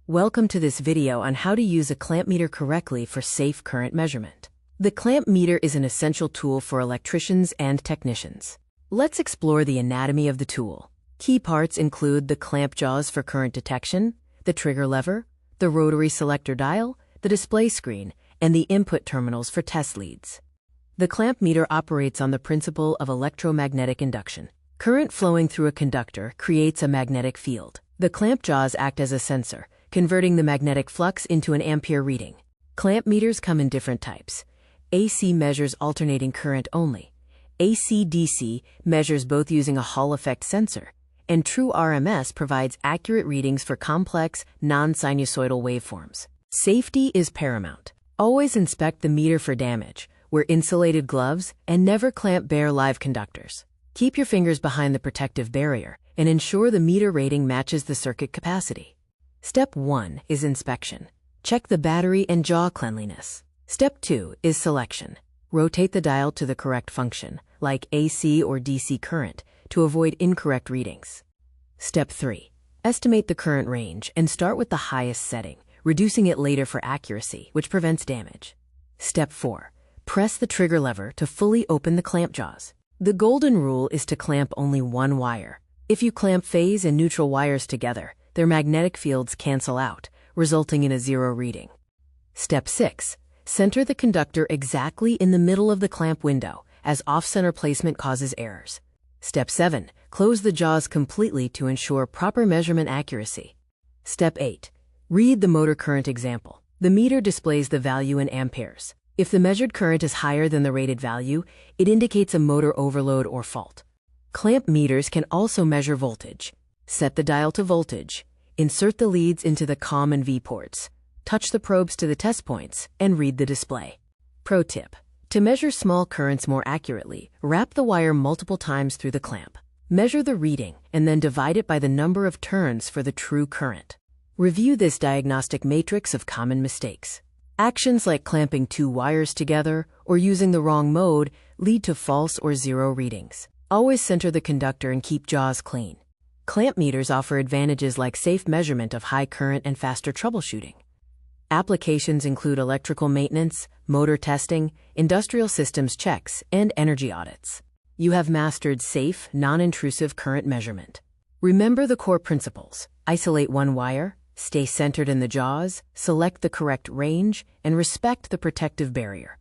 Welcome to this video on how to use a clamp meter correctly for safe current measurement. The clamp meter is an essential tool for electricians and technicians. Let's explore the anatomy of the tool. Key parts include the clamp jaws for current detection, the trigger lever, the rotary selector dial, the display screen, and the input terminals for test leads. The clamp meter operates on the principle of electromagnetic induction. Current flowing through a conductor creates a magnetic field. The clamp jaws act as a sensor, converting the magnetic flux into an ampere reading. Clamp meters come in different types. AC measures alternating current only. AC/DC measures both using a Hall effect sensor. And True RMS provides accurate readings for complex, non-sinusoidal waveforms. Safety is paramount. Always inspect the meter for damage, wear insulated gloves, and never clamp bare live conductors. Keep your fingers behind the protective barrier and ensure the meter rating matches the circuit capacity. Step 1 is inspection. Check the battery and jaw cleanliness. Step 2 is selection. Rotate the dial to the correct function, like AC or DC current, to avoid incorrect readings. Step 3. Estimate the current range and start with the highest setting, reducing it later for accuracy, which prevents damage. Step 4. Press the trigger lever to fully open the clamp jaws. The golden rule is to clamp only one wire. If you clamp phase and neutral wires together, their magnetic fields cancel out, resulting in a zero reading. Step 6. Center the conductor exactly in the middle of the clamp window, as off-center placement causes errors. Step 7. Close the jaws completely to ensure proper measurement accuracy. Step 8. Read the motor current example. The meter displays the value in amperes. If the measured current is higher than the rated value, it indicates a motor overload or fault. Clamp meters can also measure voltage. Set the dial to voltage. Insert the leads into the COM and V ports. Touch the probes to the test points and read the display. Pro tip: to measure small currents more accurately, wrap the wire multiple times through the clamp. Measure the reading and then divide it by the number of turns for the true current. Review this diagnostic matrix of common mistakes. Actions like clamping two wires together or using the wrong mode lead to false or zero readings. Always center the conductor and keep jaws clean. Clamp meters offer advantages like safe measurement of high current and faster troubleshooting. Applications include electrical maintenance, motor testing, industrial systems checks, and energy audits. You have mastered safe, non-intrusive current measurement. Remember the core principles: isolate one wire, stay centered in the jaws, select the correct range, and respect the protective barrier.